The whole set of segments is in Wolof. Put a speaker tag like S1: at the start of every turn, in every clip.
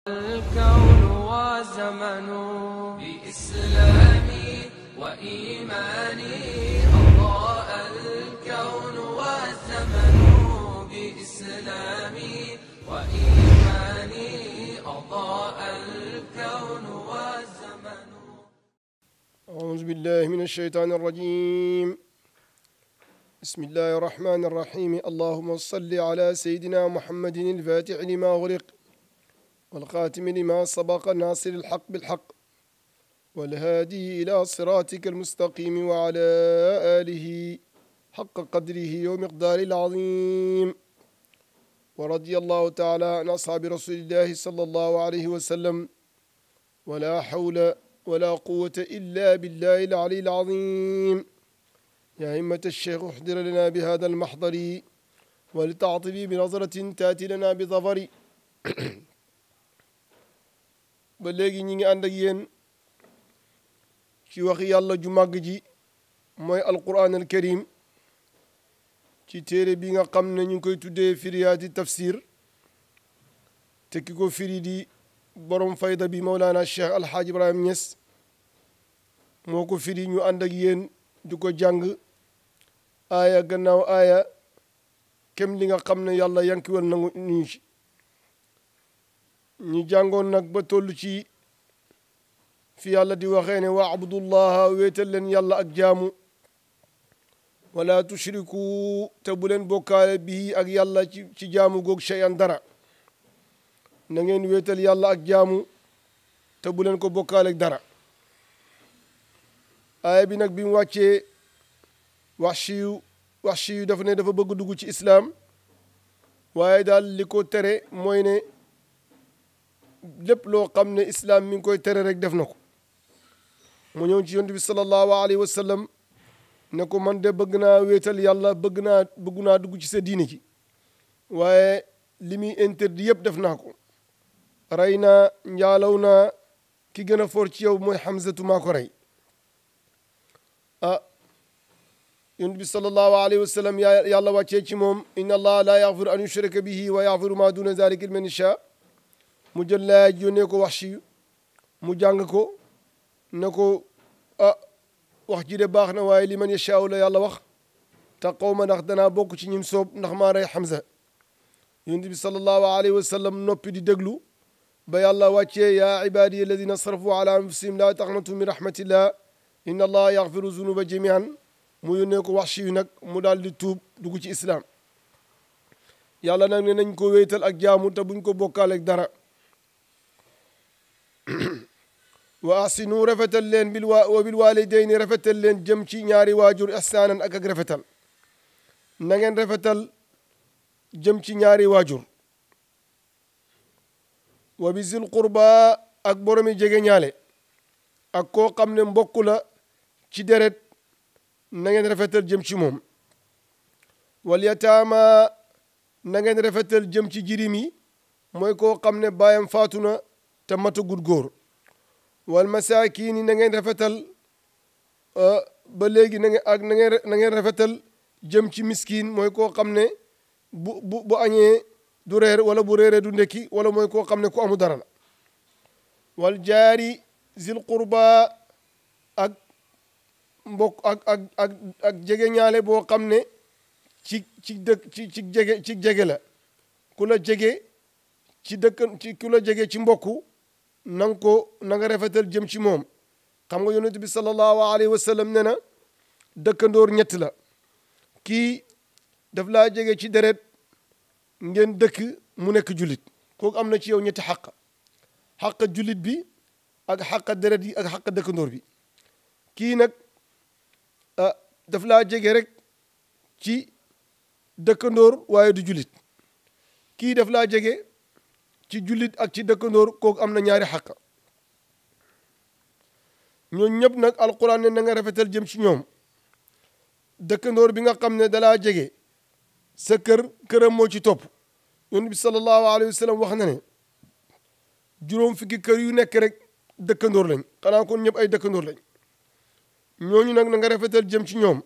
S1: الكون وزمن بإسلامي وإيماني أضاء الكون والزمن بإسلامي وإيماني أضاء الكون والزمن.
S2: أعوذ بالله من الشيطان الرجيم. بسم الله الرحمن الرحيم. اللهم صل على سيدنا محمد الفاتح لما أغلق والخاتم لما سبق ناصر الحق بالحق والهادي إلى صراطك المستقيم وعلى آله حق قدره ومقداره العظيم. ورضي الله تعالى عن أصحاب رسول الله صلى الله عليه وسلم ولا حول ولا قوة إلا بالله العلي العظيم. يا همة الشيخ احضر لنا بهذا المحضر ولتعطفي بنظرة تأتي لنا بظفر. ba léegi ñi ngi ànd ak yéen ci waxi yàlla ju màgg ji mooy alquran al karim ci téere bi nga xam ne ñu ngi koy tuddee firiyaati tafsir te ki ko firi di borom fayda bi Mawlana Cheikh Alhaaj Ibrahim Niass moo ko firi ñu ànd ak yéen di ko jàng aaya gannaaw aaya kem li nga xam ne yàlla yankiwal nangu ñu ci ñi jàngoon nag ba toll ci fi yàlla di waxee ne wa abdullaha wéetal leen yàlla ak jaamu wala tushriku te bu leen bokkaale bii ak yàlla ci jaamu goog cheyan dara na ngeen wéetal yàlla ak jaamu te bu leen ko bokkaale ak dara. aaya bi nag bi mu wàccee Wahshi yu dafa ne dafa bëgg dugg ci islaam waaye daal li ko tere mooy ne lépp loo xam ne islaam mi ngi koy tere rek def na ko. mu ñëw ci yonent bi sallallahu alayhi wa sallam ne ko man de bëgg naa wéetal yàlla bëgg naa dugg ci sa diine ci waaye li muy interdit yëpp def naa ko. rey naa njaalaw naa ki gën a for ci yow mooy Hamzatu maa ko rey. yonent bi sallallahu alayhi wa sallam yàlla wàccee ci moom inna allaha la yaxfiru an yushraka bihi wa yaxfiru ma duna zalika liman yasha. mu jël laaj yónnee ko Wahshi mu jàng ko ne ko wax ji de baax na waaye liman yashaa la yàlla wax te xaw ma ndax danaa bokk ci ñim soob ndax maa rey Hamza. yonent bi sallallahu alayhi wa sallam noppi di déglu ba yàlla wàccee yaa ibaadiya alladina asrafu ala anfusihim laa taqnatu min rahmatillah inna allaha yaxfiru zunuba jamian. mu yónnee ko Wahshi yu nag mu daal di tuub dugg ci islaam. yàlla nag ne nañ ko wéetal ak jaamu te buñ ko bokkaaleeg dara. wa ahsinu rafetal leen wa bil walidayni rafetal leen jëm ci ñaari waajur ihsaanan ak rafetal. na ngeen rafetal jëm ci ñaari waajur. wa bi zil qurba ak boromi jege ñaale ak koo xam ne mbokk la ci deret na ngeen rafetal jëm ci moom. wal yataama na ngeen rafetal jëm ci jirim yi mooy koo xam ne baayam faatu na te matagul góor. wal masaakiin na ngeen rafetal ba léegi na ngeen rafetal jëm ci miskiin mooy koo xam ne bu añee du reer wala bu reeree du ndekki wala mooy koo xam ne ku amu dara la. wal jaari zil qurba ak mbokk ak jege ñaale boo xam ne ci jege la ku la jege ku la jege ci mbokku na nga rafetal jëm ci moom. xam nga yonent bi sallallahu alayhi wa sallam ne na dëkkandoor ñett la. kii daf laa jege ci deret ngeen dëkk mu nekk jullit kooku am na ci yow ñetti xaq jullit bi ak xaq deret yi ak xaq dëkkandoor bi. kii nag daf laa jege rek ci dëkkandoor waaye du jullit. kii daf laa jege ci jullit ak ci dëkkandoor kooku am na ñaari xàq. ñooñu ñëpp nag alquran ne na nga rafetal jëm ci ñoom. dëkkandoor bi nga xam ne dalaa jege sa këram moo ci topp. yonent bi sallallahu alayhi wa sallam wax na ne juróom fukki kër yu nekk rek dëkkandoor lañ xanaa kon ñëpp ay dëkkandoor lañ. ñooñu nag na nga rafetal jëm ci ñoom.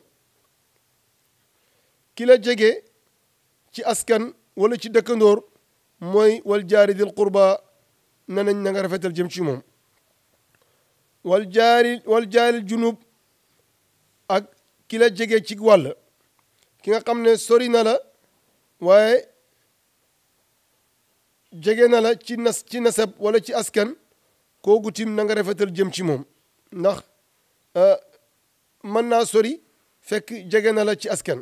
S2: ki la jege ci askan wala ci dëkkandoor mooy wal jaari dil qurba ne nañ na nga rafetal jëm ci moom wal jaaril junub ak ki la jege ci wàll ki nga xam ne sori na la waaye jege na la ci nasab wala ci askan kooku tim na nga rafetal jëm ci moom ndax mën naa sori fekk jege na la ci askan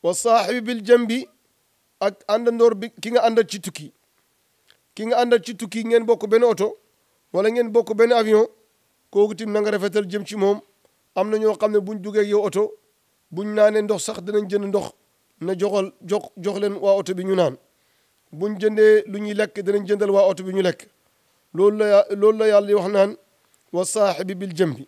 S2: wa saaxibi bil jambi ak àndandoor bi ki nga àndal ci tukki ngeen bokk benn oto wala ngeen bokk benn avion kooku tim na nga rafetal jëm ci moom am na ñoo xam ne buñ duggee yow oto buñ naanee ndox sax danañ jënd ndox na jox leen waa oto bi ñu naan buñ jëndee lu ñuy lekk danañ jëndal waa oto bi ñu lekk loolu la yàlla di wax naan wa saaxibi bil jambi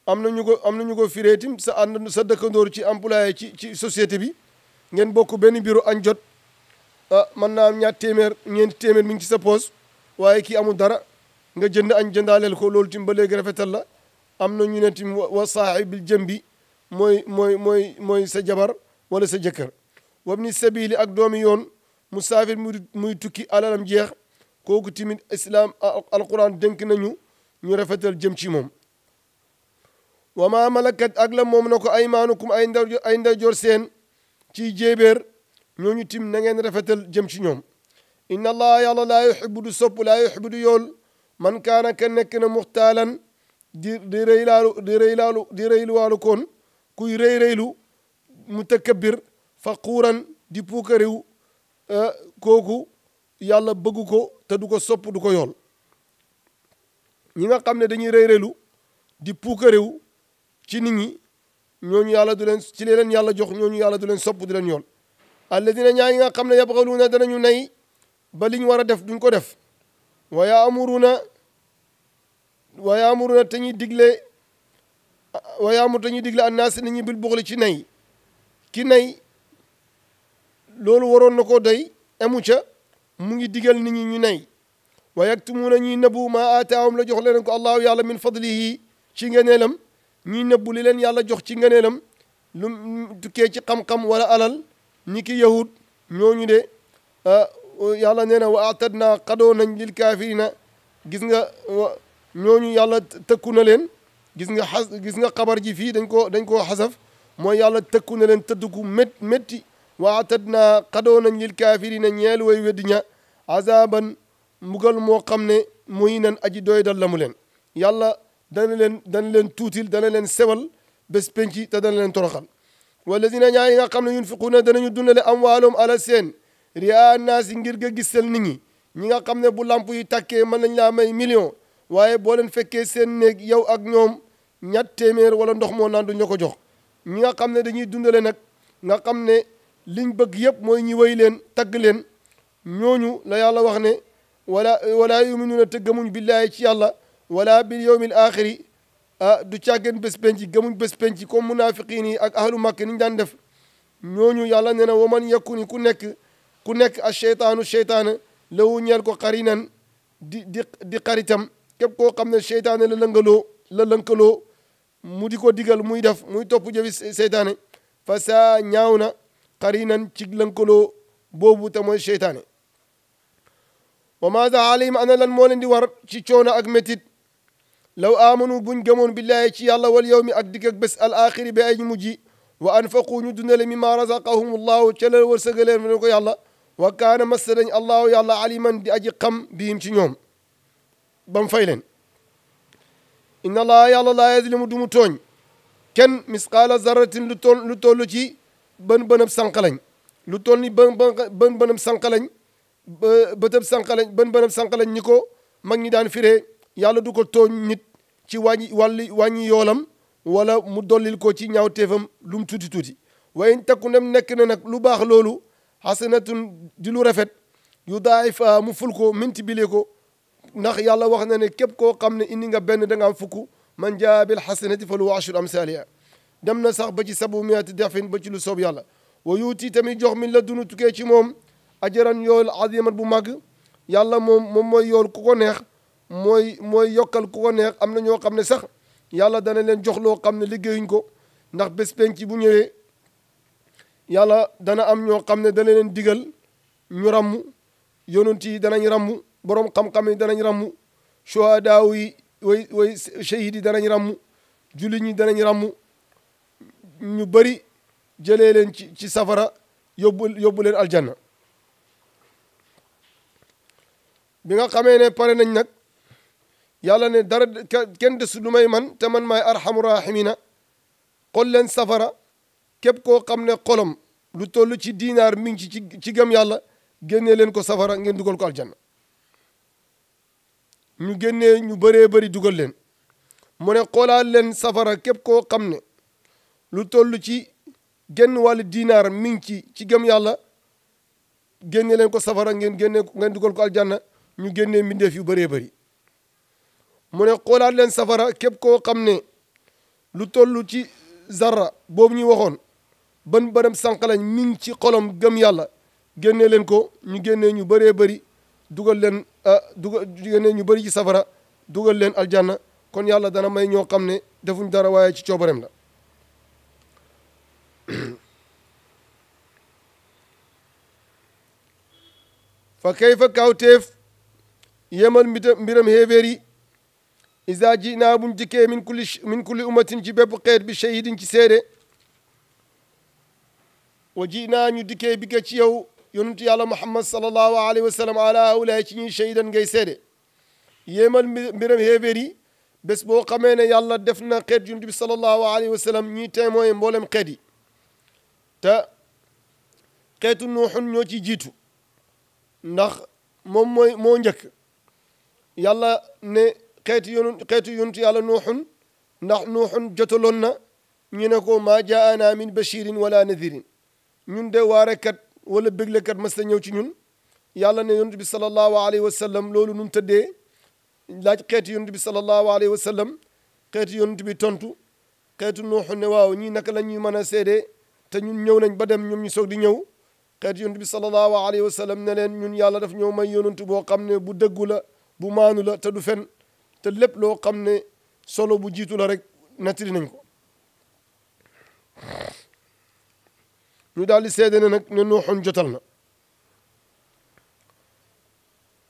S2: am na ñu ko fireetim sa dëkkandoor ci employé ci société bi ngeen bokk benn bureau añ jot mën naa am ñeenti téeméer mi ngi ci sa poos waaye kii amul dara nga jënd añ jëndaaleel ko loolu tim ba léegi rafetal la am na ñu ne tim wa saaxibil jambi mooy sa jabar wala sa jëkkër wabni sabili ak doomi yoon musaafir muy tukki alalam jeex kooku timit islam alquran dénk nañu ñu rafetal jëm ci moom wa ma malakat ak la moom na ko aymaanukum ay ndeyjoor seen ci jéebéer ñooñu tim na ngeen rafetal jëm ci ñoom inna allaha yàlla laa yuhibbu du sopp laa yuhibbu du yool man kaana ka nekk na muxtaalan di rëyluwaalu koon kuy rëylu mutakabbir faquuran di puukariw kooku yàlla bëggu ko te du ko sopp du ko yool ñi nga xam ne dañuy rëylu di puukariw ci nit ñi ñooñu yàlla du leen ci leen yàlla jox ñooñu yàlla du leen sopp du leen yool alladina ñaa yi nga xam ne yabxaluuna danañu nay ba li ñu war a def duñ ko def wa yaamuruna te ñuy digle annaas nit ñi bil buxli ci nay ki nay loolu waroon na ko doy emu ca mu ngi digal nit ñi ñu nay wa yaktumuuna ñuy nëbbu maa aataahum la jox leen ko allahu yàlla min fadlihi ci ngëneelam ñuy nëbbu li leen yàlla jox ci ngëneelam lu tukkee ci xam-xam wala alal ñi ki yahud ñooñu de yàlla nee na wa atadna xadoo nañ lil kaafirina gis nga ñooñu yàlla tëkku na leen gis nga xabar ji fii dañ koo xasaf mooy yàlla tëkku na leen tëddku métti wa atadna xadoo nañ lil kaafirina ñeel way weddi ña azaban mbugal moo xam ne muy nan aji doy dal la mu leen yàlla dana leen tuutil dana leen sewal bés penci te dana leen toroxal walladina ñaa yi nga xam ne yunfiquuna danañu dundale amwaalum ala seen riyaa naasi ngir nga gisal nit ñi nga xam ne bu lamp yi tàkkee mën nañ laa may million waaye boo leen fekkee seen néeg yow ak ñoom ñett téeméer wala ndox moo naan duñ la ko jox ñi nga xam ne dañuy dundale nag nga xam ne liñ bëgg yëpp mooy ñi way leen tagg leen ñooñu la yàlla wax ne wala yuminuuna te gëmuñ billaahi ci yàlla wala bil yawmil axiri du càggeen bés penci gëmuñ bés penci comme munafiqiin yi ak ahlu makk niñ daan def ñooñu yàlla nee na waman yakuni ku nekk a cheytaana lawu ñeel ko xarinan di xaritam képp koo xam ne cheytaane la lënkaloo mu di ko digal muy def muy topp jëfi seytaane fa saa ñaaw na xarinan ci lënkaloo boobu te mooy cheytaane wa maada alayhim ana lan moo leen di war ci coono ak métit law amanu buñ gëmoon billaahi ci yàlla wal yawmi ak dikk ak bés al axiri ba ay mujji wa anfaqu ñu dundale mimma razaqahum llahu ca la wërsëgaleen ne ko yàlla wa kaana massa dañ allahu yàlla aliman di aji xam bihim ci ñoom bam fay leen inna allaha yàlla laa yazlimu du mu tooñ kenn misqaala zarratin lu toll ci bën sànqalañ lu toll ni bën sànqalañ bëtëb sànqalañ bën sànqalañ ñi ko mag ñi daan firee yàlla du ko tooñ nit ci wàññi yoolam wala mu dollil ko ci ñaawteefam lu mu tuuti wa in takku nem nekk na nag lu baax loolu xasanatun di lu rafet yu daayif mu ful ko minti bile ko ndax yàlla wax na ne képp koo xam ne indi nga benn da nga am fukk man jaa bil xasanati fa lahu ashru amsaaliha dem na sax ba ci sabu miati defin ba ci lu soob yàlla wa yuuti tamit jox min la dunu tukkee ci moom ajaran yool aziman bu màgg yàlla moom mooy yool ku ko neex mooy yokkal ku ko neex am na ñoo xam ne sax yàlla dana leen jox loo xam ne liggéeyuñ ko ndax bés penc bu ñëwee yàlla dana am ñoo xam ne dana leen digal ñu ràmm yonent yi danañ ràmm borom xam-xam yi danañ ràmm shuhadaaw yi way shahid yi danañ ràmm julli ñi danañ ràmm ñu bëri jëlee leen ci safara yóbbu leen aljanna bi nga xamee ne pare nañ nag yàlla ne dara kenn des lu may man te man maay arhamu rahimina xol leen safara képp koo xam ne xolam lu toll ci diinaar mi ngi ci gëm yàlla génnee leen ko safara ngeen dugal ko aljanna ñu génnee ñu bëree bëri dugal leen mu ne xoolaal leen safara képp koo xam ne lu toll ci genn wàllu diinaar mi ngi ci gëm yàlla génne leen ko safara ngeen dugal ko aljanna ñu génnee mbindeef yu bëree bëri mu ne xoolaat leen safara képp koo xam ne lu toll ci zarra boobu ñuy waxoon ban bërëm sànq lañ mi ngi ci xolom gëm yàlla génne leen ko ñu génnee ñu bëree bëri dugal leen génnee ñu bëri ci safara dugal leen aljanna kon yàlla dana may ñoo xam ne defuñ dara waaye ci coobareem la fa kayfa kawteef yemal mbiram xéeféer yi isa ji naa buñ dikkee min kulli ummatin ci bépp xeet bi shahidin ci seede wa ji naa ñu dikkee bi ka ci yow yonentu yàlla muhammad sallallahu alayhi wa sallam ala awlaay ci ñuy shahidan ngay seede yéemal mbiram xéeféer yi bés boo xamee ne yàlla def na xeet yonent bi sallallahu alayhi wa sallam ñuy témoin mboolem xeet yi te xeetu nuuxun ñoo ci jiitu ndax moom moo njëkk yàlla ne xeetu yonentu yàlla nuuxun ndax nuuxun jotaloon na ñu ne ko maa jaana min bashirin wala nadirin ñun de waarekat wala béglekat mas la ñëw ci ñun yàlla ne yonent bi sallallahu alayhi wa sallam loolu nu mu tëddee laaj xeetu yonent bi sallallahu alayhi wa sallam xeetu yonent bi tontu xeetu nuuxun ne waaw ñii naka la ñuy mën a seede te ñun ñëw nañ ba dem ñoom ñu soog di ñëw xeetu yonent bi sallallahu alayhi wa sallam ne leen ñun yàlla daf ñëw may yonent boo xam ne bu dëggu la bu maanu la te du fen te lépp loo xam ne solo bu jiitu la rek nettali nañ ko ñu daal di seede ne nag ne nuuxun jotal na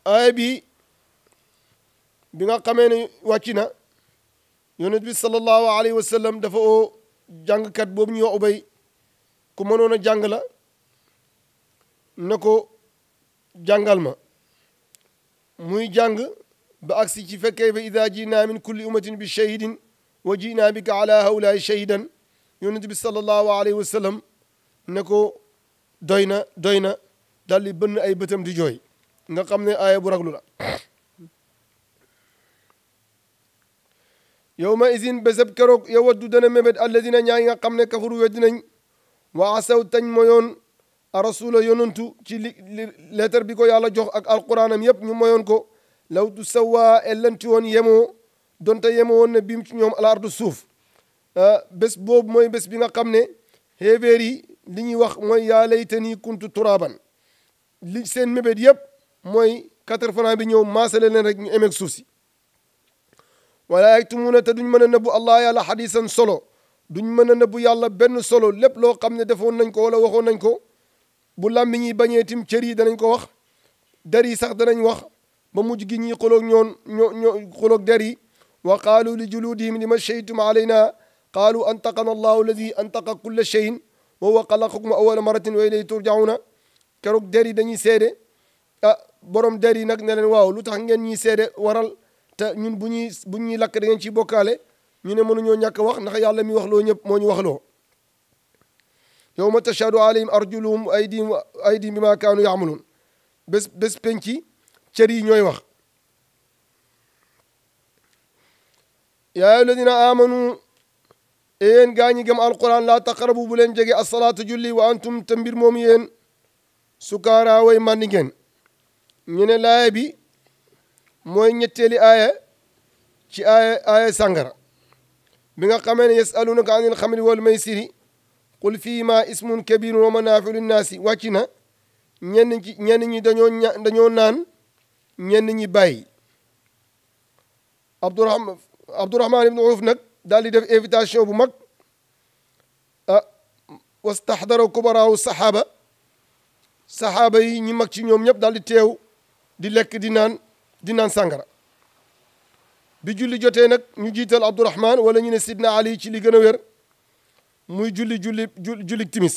S2: aaya bi nga xamee ne wàcc na yonent bi sallallahu alayhi wa sallam dafa oo jàngkat boobu ñuy wax ubay ku mënoon a jàng la na ko jàngal ma muy jàng ba agsi ci fekkee ba ida jinaa min kulli ummatin bi shahidin wa jinaa bika ala hawlaay shahidan yonent bi sallallahu alayhi wa sallam ne ko doy na daal di bënn ay bëtam di jooy nga xam ne aaya bu raglu la yawma izin bésab keroog yawaddu dana mébét alladina ñaa nga xam ne kafaru weddi nañ wa asaw tañ moyoon a rasula yonantu ci lettre bi ko yàlla jox ak alquranam yëpp ñu moyoon ko law tu sawa ellanti woon yemoo donte yemoo woon ne biim ci ñoom al ardu suuf bés boobu mooy bés bi nga xam ne xéeféer yi li ñuy wax mooy yaa laytani kuntu turaban li seen mébét yëpp mooy 80 bi ñëw maasale leen rek ñu emeeg suuf si wala yaktumuuna te duñ mën a nëbbu allah yàlla xadisan solo duñ mën a nëbbu yàlla benn solo lépp loo xam ne defoon nañ ko wala waxoon nañ ko bu làmmiñ yi bañee tim cër yi danañ ko wax der yi sax danañ wax ba mujj gi ñuy xuloog ñoo xuloog der yi wa qaalu li juluudihim lima shahidtum alayna qaalu antaqana allahu alladi antaqa kulla cheyin wa huwa xalaqakum awwala maratin wa ilayhi turjauna keroog der yi dañuy seede borom der yi nag ne leen waaw lu tax ngeen ñuy seede waral te ñun bu ñuy lakk da ngeen ciy bokkaale ñu ne mënuñoo ñàkk wax ndax yàlla mi wax loo ñëpp moo ñu wax loo yawma tashhadu alayhim arjuluhum aydihim bima kaanu yaamaluun bés penci cër yi ñooy wax yaa alladina amanu yéen gaa ñi gëm alquran laa taqrabu bu leen jege asalaatu julli wa antum te mbir moom yéen sukaara way màndi ngeen ñu ne laaya bi mooy ñetteeli aaya ci aaya sàngara bi nga xamee ne yasalunaka anil xamri wal maysiri qul fiihima ismun kabirun wa manaafiu linnaasi wàcc na ñenn ñi dañoo naan ñenn ñi bàyyi Abdurahman ibn Awf nag daal di def invitation bu mag wastaxdara kubaraawu saxaaba yi ñi mag ci ñoom ñëpp daal di teew di lekk di naan sàngara bi julli jotee nag ñu jiital Abdourahman wala ñu ne Sidna Ali ci li gën a wér muy julli timis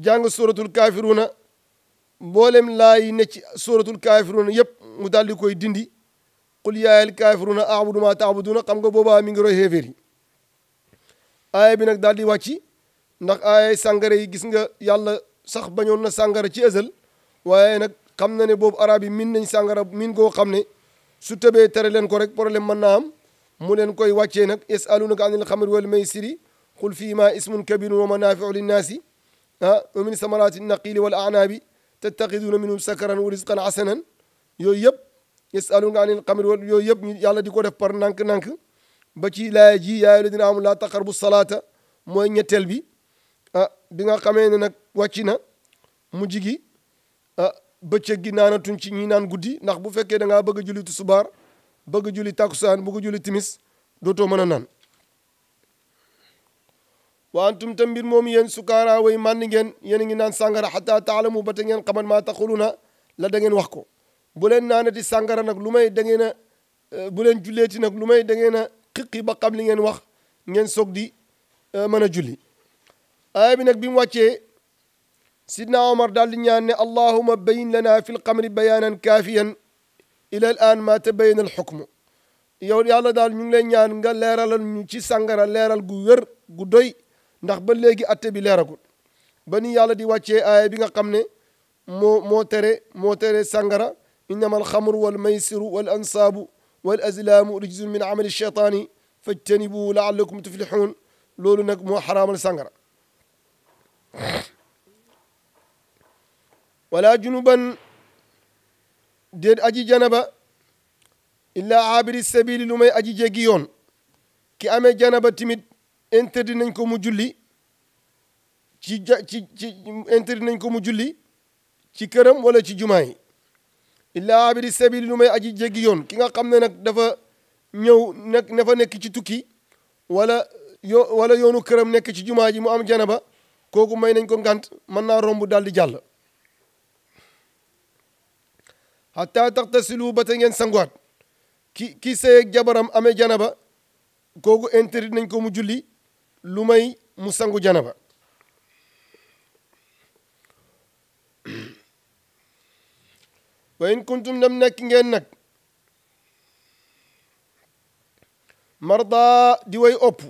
S2: jàng suratul kaafiruuna mboolem laay ne ci suratul kaafiruuna yëpp mu daal di koy dindi qul yaayal kaafiruuna a'budu ma ta'buduuna xam nga boobaa mi ngi roy xéeféer yi aaya bi nag daal di wàcci ndax aaya sàngara yi gis nga yàlla sax bañoon na sàngara ci ësal waaye nag xam na ne boobu arab yi min nañ sàngara min goo xam ne su tëbee tere leen ko rek problème mën naa am mu leen koy wàccee nag yasalunaka anil xamri wal maysiri qul fiimaa ismun kabirun wa manaafiu linnaasi wa min samaraati naqili wal anaabi tattaxiduuna minhu sakaran wa risqan hasanan yooyu yëpp yasalunaka anil xamri wal yooyu yëpp ñu yàlla di ko def par nànk-nànk ba ci laaya ji yaa ayyuhaa llaziina aamanu laa taqrabu salaata mooy ñetteel bi bi nga xamee ne nag wàcc na mu jigi bëccëg gi naanatuñ ci ñi naan guddi ndax bu fekkee da ngaa bëgg a julli tisbaar bëgg a julli takkusaan bëgg a julli timis dootoo mën a naan wa antum tam mbir moom yéen sukaara way màndi ngeen yéen a ngi naan sàngara xataa taalamu ba te ngeen xaman maa taquluna la da ngeen wax ko bu leen naanati sàngara nag lu may da ngeen a bu leen julleeti nag lu may da ngeen a xiqi ba xam li ngeen wax ngeen soog di mën a julli aaya bi nag bi mu wàccee sidna omar daal di ñaan ne allahuma bayin lana fi lxamri bayaanan kaafiyan ila al an ma tabayana al xukmu yow yàlla daal ñu ngi lay ñaan nga leeralal ñu ci sàngara leeral gu wér gu doy ndax ba léegi atte bi leeragul ba ni yàlla di wàccee aaya bi nga xam ne moo tere sàngara innama alxamru wal maysiru wal ansaabu wal azlaamu rijzun min amali cheytaani fajtanibuhu laallakum tuflixuun loolu nag moo xaraamal sàngara wala junuban déet aji janaba illa abiri sabili lu may aji jéggi yoon ki amee janaba timit interdit nañ ko mu julli interdit nañ ko mu julli ci këram wala ci jumaa yi illa abiri sabili lu may aji jéggi yoon ki nga xam ne nag dafa ñëw nekk ci tukki wala yoonu këram nekk ci jumaa ji mu am janaba kooku may nañ ko ngant mën naa romb daal di jàll hatta taxtasilu ba te ngeen sanguwaat ki sëyeeg jabaram amee janaba kooku interdit nañ ko mu julli lu may mu sangu janaba wa in kuntum dem nekk ngeen nag marda di way opp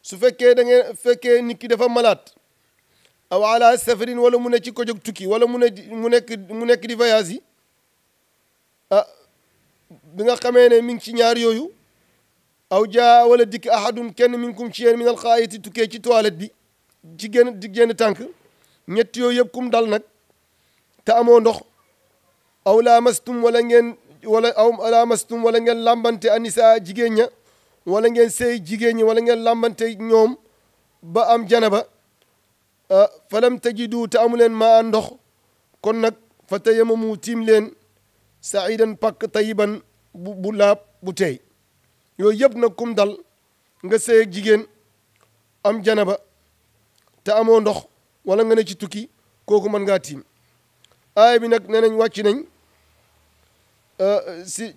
S2: su fekkee nit ki dafa malaat aw ala safarin wala mu ne ci ko jóg tukki wala mu nekk di voyage yi bi nga xamee ne mi ngi ci ñaar yooyu aw jaa wala dikk ahadun kenn minkum ci yéen min al xaayiti tukkee ci toilette bi ci génn tànk ñett yooyu yëpp kum dal nag te amoo ndox aw laamastum wala ngeen lambante anisa jigéen ña wala ngeen sëy jigéen ñi wala ngeen lambante ñoom ba am janaba falam tajidu te amu leen maa ndox kon nag fa tayamamu tiim leen saidan pakk tayiban bu laab bu teey yooyu yëpp nag kum dal nga sëy ak jigéen am janaba te amoo ndox wala nga ne ci tukki kooku mën ngaa tiim aaya bi nag nee nañ wàcc nañ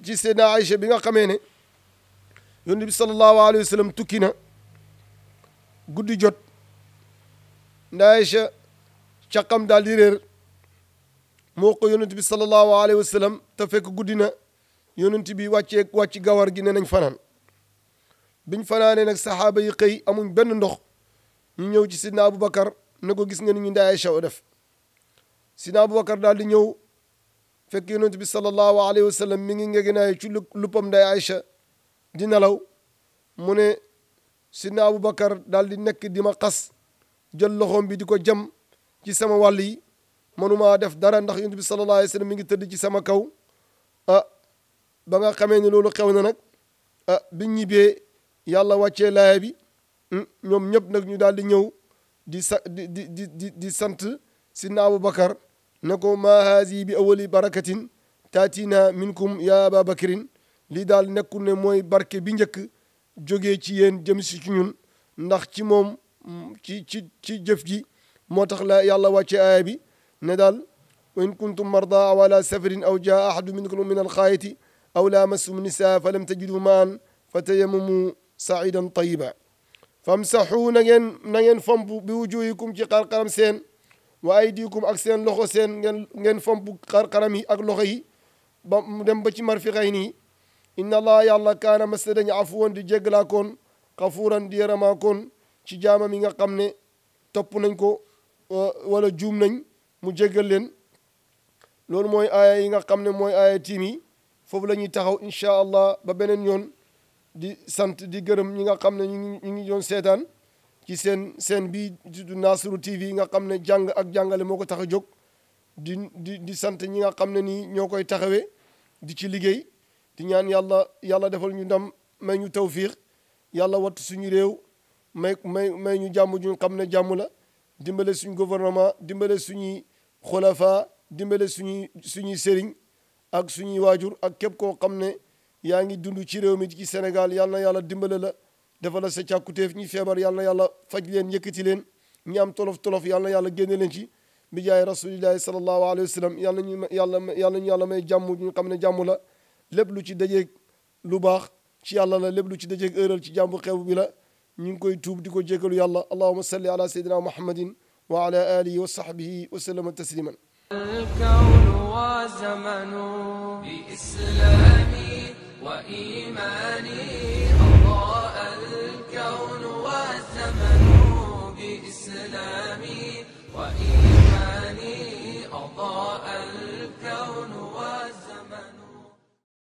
S2: ci Seydina Aïcha bi nga xamee ne yonent bi sallallahu alayhi wa sallam tukki na guddi jot nda Aïcha caqam daal di réer moo ko yonent bi sallallahu alayhi wa sallam te fekk guddi na yonent bi wàcc gawar gi ne nañ fanaan biñ fanaanee nag saxaaba yi xëy amuñ benn ndox ñu ñëw ci sidna Aboubacar ne ko gis nga ni ñu nda Aïcha o def sidna Aboubacar daal di ñëw fekk yonent bi sallallahu alayhi wa sallam mi ngi ngegenaay ci luppam nday Aïcha di nelaw mu ne sidna Aboubacar daal di nekk di ma xas jël loxoom bi di ko jam ci sama wàll yi mënumaa def dara ndax yonent bi sallallahu alayhi wa sallam mi ngi tëdd ci sama kaw ba nga xamee ne loolu xew na nag biñ ñibbee yàlla wàccee laaya bi ñoom ñëpp nag ñu daal di ñëw di sant sidna Aboubacar ne ko ma haasi bi awali barakatin taatina minkum ya aba bakrin lii daal nekkul ne mooy barke bi njëkk jógee ci yéen jëm si ci ñun ndax ci moom ci jëf ji moo tax la yàlla wàcce aaya bi ne daal wa in kuntum marda aw ala safarin aw jaa ahadu minkum min alxaayiti aw lamastum nisaa fa lam tajidu maan fa tayammamu saidan tayiba famsaxu na ngeen fomp bi wujuhikum ci xarxaram seen wa aydikum ak seen loxo seen ngeen fomp xarxaram yi ak loxo yi ba mu dem ba ci marfiqay nii inna allah yàlla kaana masta dañu afuwoon di jéggalaa koon xafuuran di yaramaa koon ci jaamam yi nga xam ne topp nañ ko wala juum nañ mu jéggal leen loolu mooy aaya yi nga xam ne mooy aaya tiim yi foofu la ñuy taxaw incha allah ba beneen yoon di sant di gërëm ñi nga xam ne ñu ngi doon seetaan ci seen bii tudd Nasrou TV nga xam ne jàng ak jàngale moo ko tax a jóg di sant ñi nga xam ne nii ñoo koy taxawee di ci liggéey di ñaan yàlla defal ñu ndam may ñu tawfiix yàlla wattu suñu réew may ñu jàmm ju xam ne jàmm la dimbale suñu gouvernement dimbale suñuy xulafa dimbale suñuy sëriñ ak suñuy waajur ak képp koo xam ne yaa ngi dund ci réew mi ci Sénégal yal na yàlla dimbale la defal la sa càkkutéef ñi feebar yal na yàlla faj leen yëkkati leen ñi am tolof yal na yàlla génne leen ci bi jaay rasulillahi sallallahu alayhi wa sallam yàlla ñu may jàmm ñu xam ne jàmm la lépp lu ci dajeeg lu baax ci yàlla la lépp lu ci dajeeg ëral ci jàmm xew bi la ñu ngi koy tuub di ko jégalu yàlla allahumma salli ala sayyidina muhammadin wa ala alihi wa sahbihi wa sallama tasliman
S1: الكون وزمن بإسلامي وإيماني